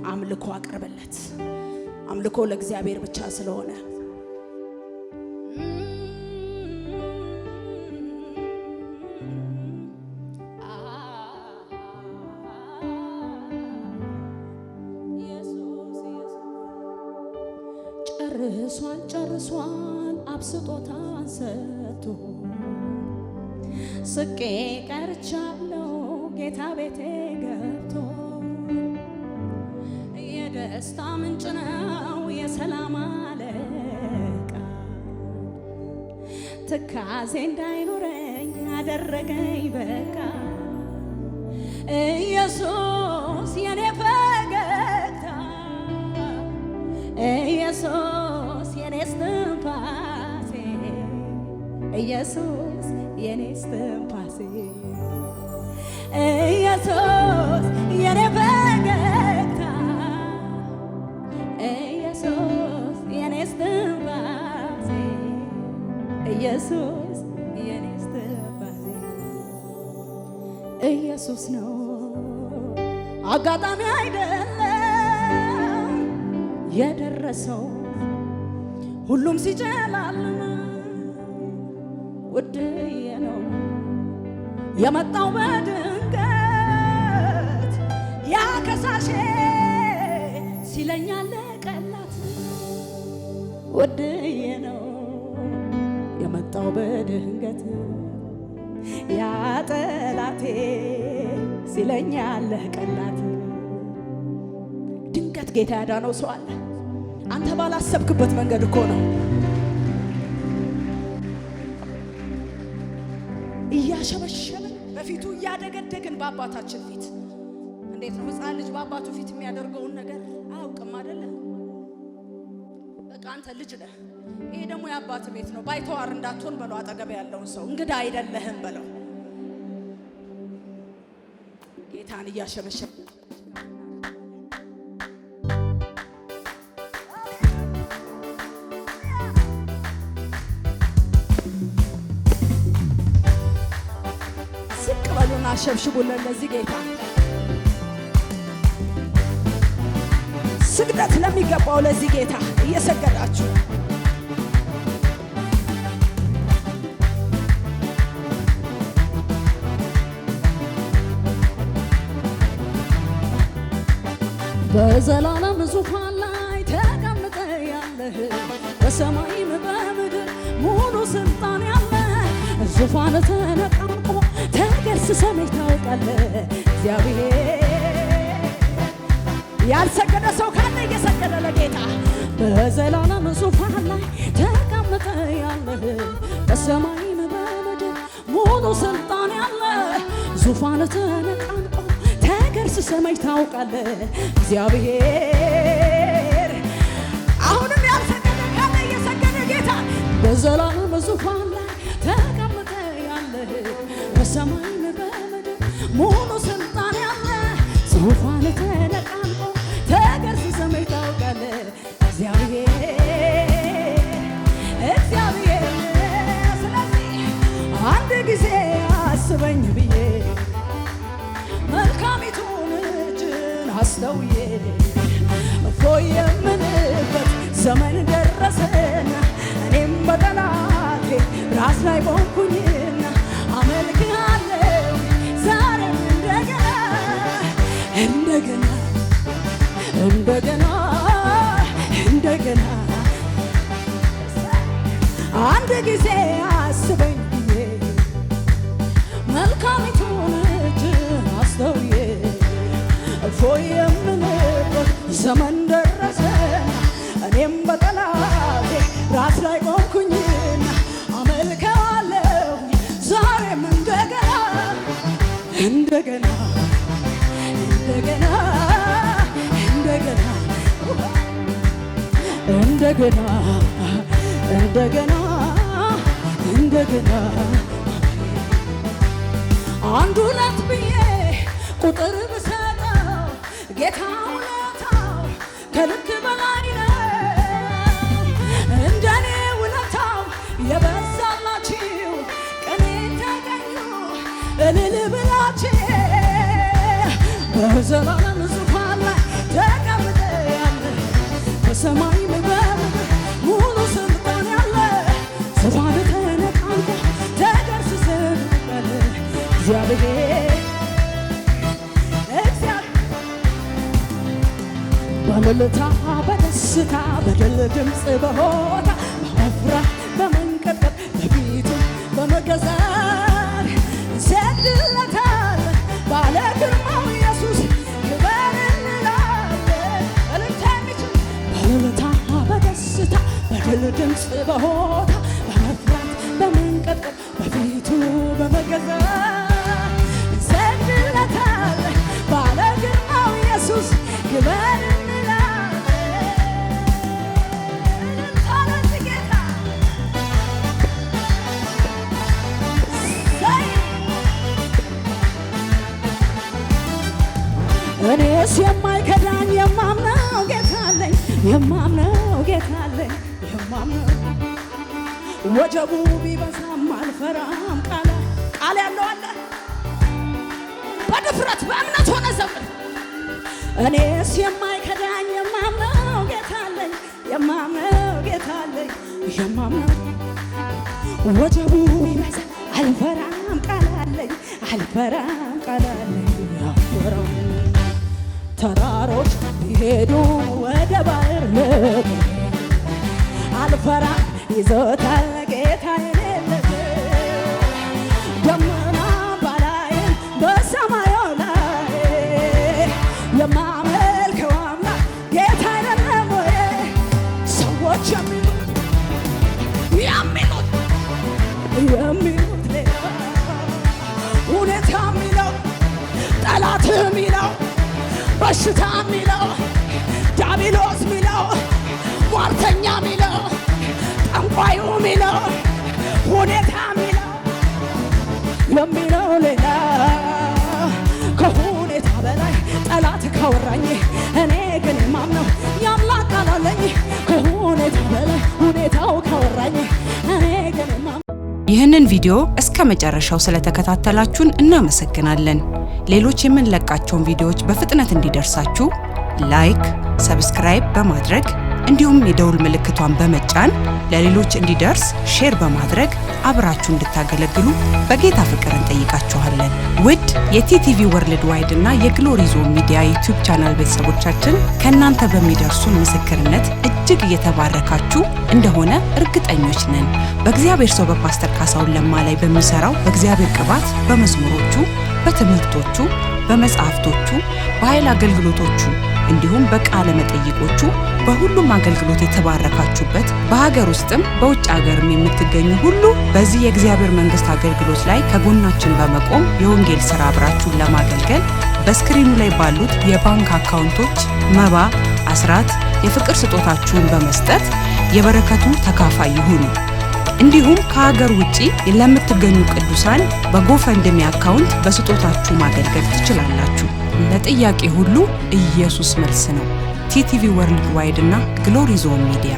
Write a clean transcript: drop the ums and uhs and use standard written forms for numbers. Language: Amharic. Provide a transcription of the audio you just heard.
አምልኮ አቅርብለት። አምልኮ ለእግዚአብሔር ብቻ ስለሆነ ጨርሷል አብስጦታን ሰጥቶ ስቄ ቀርቻለሁ ጌታ ቤቴ ገብቶ የደስታ ምንጭ ነው የሰላም አለቃ ትካዜ እንዳይኖረኝ አደረገኝ በቃ ኢየሱስ የኔ ፈገግታ ኢየሱስ የኔ እስትንፋሴ ኢየሱስ የኔ እስትንፋሴ ኢየሱስ የኔ ፈገግታ ኢየሱስ የኔ እስትንፋሴ ኢየሱስ የኔ እስትንፋሴ ኢየሱስ ነው አጋጣሚ አይደለም የደረሰው ሁሉም ሲጨላልም ውድዬ ነው የመጣው በድንገት ያ ከሳሼ ሲለኝ አለቀላት ውድዬ ነው የመጣው በድንገት ያ ጠላቴ ሲለኝ አለቀላት። ድንገት ጌታ ያዳነው ሰው አለ። አንተ ባላሰብክበት መንገድ እኮ ነው። እያሸበሸብን በፊቱ እያደገደግን በአባታችን ፊት እንዴት ነው ሕፃን ልጅ በአባቱ ፊት የሚያደርገውን ነገር አያውቅም አይደለ? በቃ አንተ ልጅ ነህ። ይሄ ደግሞ የአባት ቤት ነው። ባይተዋር እንዳትሆን በለው። አጠገብ ያለውን ሰው እንግዳ አይደለህም በለው። ጌታን እያሸበሸብ አሸብሽቡለት ለዚህ ጌታ ስግደት ለሚገባው ለዚህ ጌታ እየሰገዳችሁ በዘላለም ዙፋን ላይ ተቀምጠ ያለህ በሰማይም በምድር ሙሉ ስልጣን ያለህ ዙፋን ተነቃንቆ ተገስሰህ ታውቃለህ እግዚአብሔር። ያልሰገደ ሰው ካለ እየሰገደ ለጌታ በዘላለም ዙፋን ላይ ተቀምጠ ያለህ በሰማይም በምድር ሙሉ ስልጣን ያለህ ዙፋን ተነቃንቆ ተገስሰህ ታውቃለህ እግዚአብሔር። አሁንም ያልሰገደ ካለ እየሰገደ ጌታ በዘላለም ዙፋን ላይ ተቀምጠ ያለህ በሰማይም በምድር ሙሉ ስልጣን ያለህ ዙፋን ተነቃንቆ ተገስሰህ ታውቃለህ እግዚአብሔር እግዚአብሔር። ስለዚህ አንድ ጊዜ አስበኝ ብዬ መልካሚቱን እጅን አስተውዬ እፎይ የምልበት ዘመን ደረሰና እኔም በጠላቴ ራስ ላይ ቆምኩኝና አመልክሃለሁ ዛሬም እንደገና እንደገና አንድ ጊዜ አስበኝ ብዬ መልካሚቱን እጅን አስተውዬ እፎይ የምልበት ዘመን ደረሰና እኔም በጠላቴ ራስ ላይ ቆምኩኝና አመልክሃለሁ ዛሬም እንደገና አንድ ሁለት ብዬ ቁጥር ብሰጠው ጌታ ውለታው ከልክ በላይ ነው። እንደኔ ውለታው የበዛላችሁ ቀኔ ተገኙ እልል ብላችሁ በዘላለም ዙፋን ላይ ተቀመጡ እግዚአብሔር በእልልታ በደስታ በድል ድምፅ በሆታ በመፍራት በመንቀጥቀጥ በፊቱ በመገዛት እንሰግድለታለን። ባለ ግርማው ኢየሱስ ክበር እንላለን። እልልታ የሚችል በእልልታ በደስታ በድል ድምፅ በሆታ በመፍራት በመንቀጥቀጥ በፊቱ በመገዛት እንሰግድለታለን። ባለ ግርማው ኢየሱስ ክበር እኔስ የማይከዳኝ የማምነው ጌታ አለኝ፣ የማምነው ጌታ አለኝ፣ የማምነው ወጀቡ ቢበዛም አልፈራም። ቃል ያለው አለ በድፍረት በእምነት ሆነ ዘምር። እኔስ የማይከዳኝ የማምነው ጌታ አለኝ፣ የማምነው ጌታ አለኝ፣ የማምነው ወጀቡ ቢበዛ አልፈራም። ቃል አለኝ አልፈራም። ቃል አለኝ አልፈራም። ተራሮች ቢሄዱ ወደ ባህር ልብ አልፈራም። ይዞታል ጌታ የሌለበት ደመና ባላይም በሰማዩ ላይ የማመልከው አምላክ ጌታ አይደለም ወይ? ሰዎች የሚሉት ሌላ ሁኔታ የሚለው ጠላት የሚለው በሽታ ሚለው ዲያብሎስ ሚለው ሟርተኛ ሚለው ጠንቋዩ ሚለው ሁኔታ ሚለው የሚለው ሌላ ከሁኔታ በላይ ጠላት ካወራኝ እኔ ግን የማምነው የአምላክ ቃል አለኝ። ከሁኔታ በላይ ሁኔታው ካወራኝ እኔ ግን የማምነው። ይህንን ቪዲዮ እስከ መጨረሻው ስለተከታተላችሁን እናመሰግናለን። ሌሎች የምንለቃቸውን ቪዲዮዎች በፍጥነት እንዲደርሳችሁ ላይክ፣ ሰብስክራይብ በማድረግ እንዲሁም የደውል ምልክቷን በመጫን ለሌሎች እንዲደርስ ሼር በማድረግ አብራችሁ እንድታገለግሉ በጌታ ፍቅር እንጠይቃችኋለን። ውድ የቲቲቪ ወርልድ ዋይድ እና የግሎሪ ዞን ሚዲያ ዩቲዩብ ቻናል ቤተሰቦቻችን ከእናንተ በሚደርሱን ምስክርነት እጅግ እየተባረካችሁ እንደሆነ እርግጠኞች ነን። በእግዚአብሔር ሰው በፓስተር ካሳሁን ለማ ላይ በሚሰራው በእግዚአብሔር ቅባት በመዝሙሮቹ፣ በትምህርቶቹ፣ በመጽሐፍቶቹ፣ በኃይል አገልግሎቶቹ እንዲሁም በቃለ መጠይቆቹ በሁሉም አገልግሎት የተባረካችሁበት በሀገር ውስጥም በውጭ ሀገርም የምትገኙ ሁሉ በዚህ የእግዚአብሔር መንግስት አገልግሎት ላይ ከጎናችን በመቆም የወንጌል ሥራ አብራችሁን ለማገልገል በስክሪኑ ላይ ባሉት የባንክ አካውንቶች መባ፣ አስራት፣ የፍቅር ስጦታችሁን በመስጠት የበረከቱ ተካፋይ ይሁኑ። እንዲሁም ከሀገር ውጪ ለምትገኙ ቅዱሳን በጎፈንድሚ አካውንት በስጦታችሁ ማገልገል ትችላላችሁ። ለጥያቄ ሁሉ ኢየሱስ መልስ ነው። ቲቲቪ ወርልድ ዋይድ እና ግሎሪ ዞን ሚዲያ